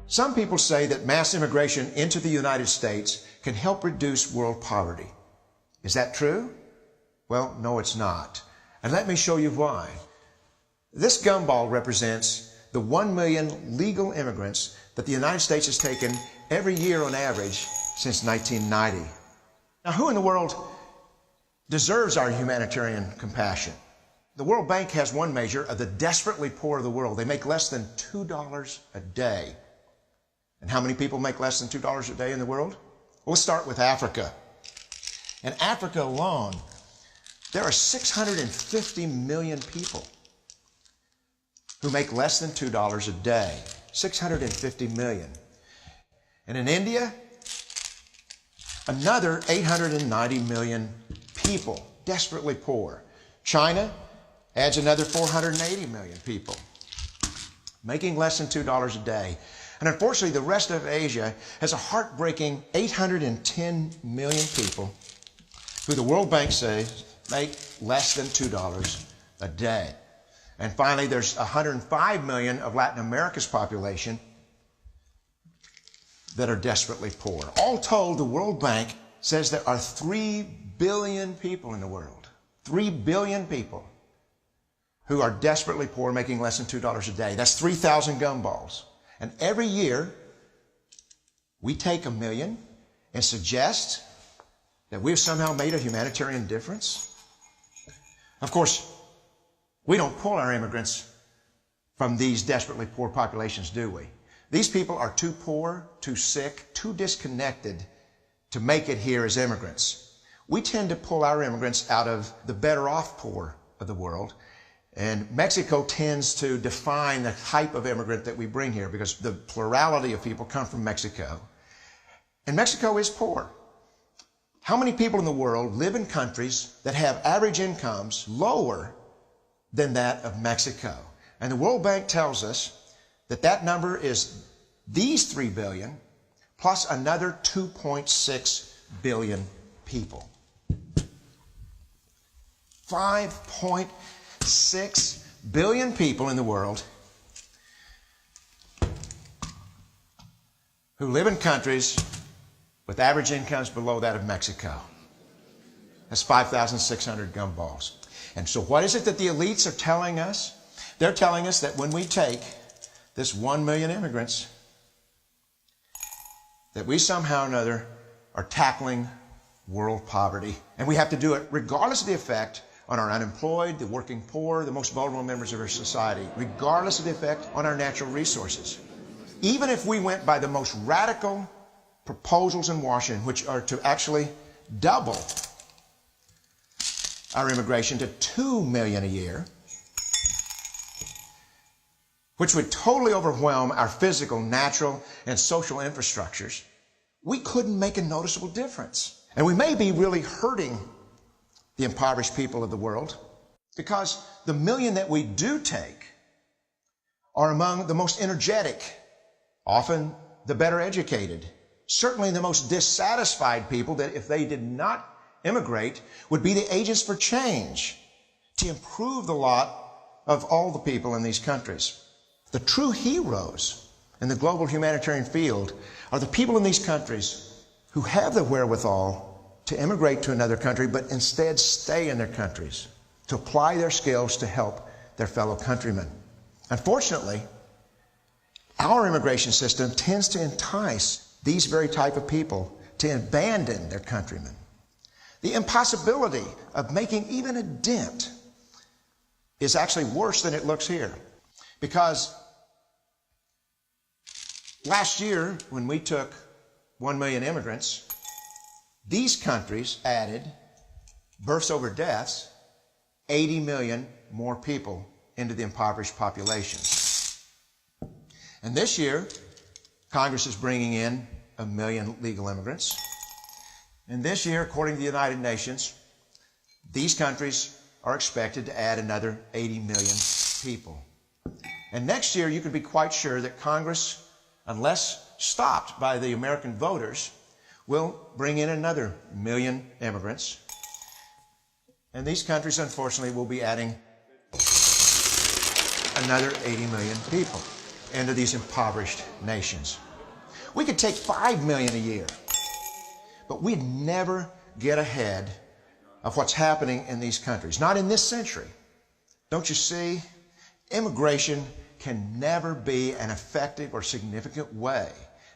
Some people say that mass immigration into the United States can help reduce world poverty. Is that true? Well, no, it's not. And let me show you why. This gumball represents the 1 million legal immigrants that the United States has taken every year on average since 1990. Now, who in the world deserves our humanitarian compassion? The World Bank has one measure of the desperately poor of the world. They make less than $2 a day. And how many people make less than $2 a day in the world? Well, let's start with Africa. In Africa alone, there are 650 million people who make less than $2 a day. 650 million. And in India, another 890 million people, desperately poor. China adds another 480 million people, making less than $2 a day. And unfortunately, the rest of Asia has a heartbreaking 810 million people who the World Bank says make less than $2 a day. And finally, there's 105 million of Latin America's population that are desperately poor. All told, the World Bank says there are 3 billion people in the world. 3 billion people who are desperately poor, making less than $2 a day. That's 3,000 gumballs. And every year, we take 1 million and suggest that we've somehow made a humanitarian difference. Of course, we don't pull our immigrants from these desperately poor populations, do we? These people are too poor, too sick, too disconnected to make it here as immigrants. We tend to pull our immigrants out of the better off poor of the world. And Mexico tends to define the type of immigrant that we bring here because the plurality of people come from Mexico. And Mexico is poor. How many people in the world live in countries that have average incomes lower than that of Mexico? And the World Bank tells us that that number is these 3 billion plus another 2.6 billion people. 5.6 billion people in the world who live in countries with average incomes below that of Mexico. That's 5,600 gumballs. And so what is it that the elites are telling us? They're telling us that when we take this 1 million immigrants, that we somehow or another are tackling world poverty. And we have to do it regardless of the effect on our unemployed, the working poor, the most vulnerable members of our society, regardless of the effect on our natural resources. Even if we went by the most radical proposals in Washington, which are to actually double our immigration to 2 million a year, which would totally overwhelm our physical, natural, and social infrastructures, we couldn't make a noticeable difference. And we may be really hurting the impoverished people of the world because the million that we do take are among the most energetic, often the better educated, certainly the most dissatisfied people that if they did not immigrate would be the agents for change to improve the lot of all the people in these countries. The true heroes in the global humanitarian field are the people in these countries who have the wherewithal to immigrate to another country, but instead stay in their countries, to apply their skills to help their fellow countrymen. Unfortunately, our immigration system tends to entice these very type of people to abandon their countrymen. The impossibility of making even a dent is actually worse than it looks here. Because last year, when we took 1 million immigrants, these countries added, births over deaths, 80 million more people into the impoverished population. And this year, Congress is bringing in 1 million legal immigrants. And this year, according to the United Nations, these countries are expected to add another 80 million people. And next year, you can be quite sure that Congress, unless stopped by the American voters, will bring in another 1 million immigrants. And these countries, unfortunately, will be adding another 80 million people. into these impoverished nations. We could take 5 million a year, but we'd never get ahead of what's happening in these countries. Not in this century. Don't you see? Immigration can never be an effective or significant way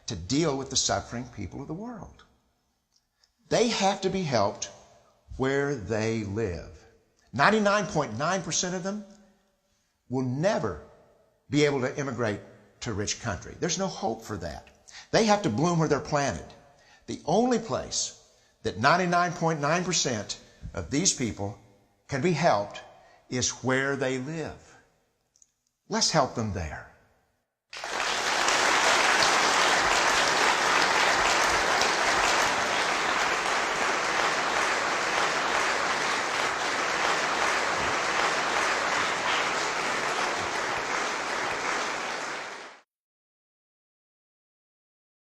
to deal with the suffering people of the world. They have to be helped where they live. 99.9% of them will never be able to immigrate to a rich country. There's no hope for that. They have to bloom where they're planted. The only place that 99.9% of these people can be helped is where they live. Let's help them there.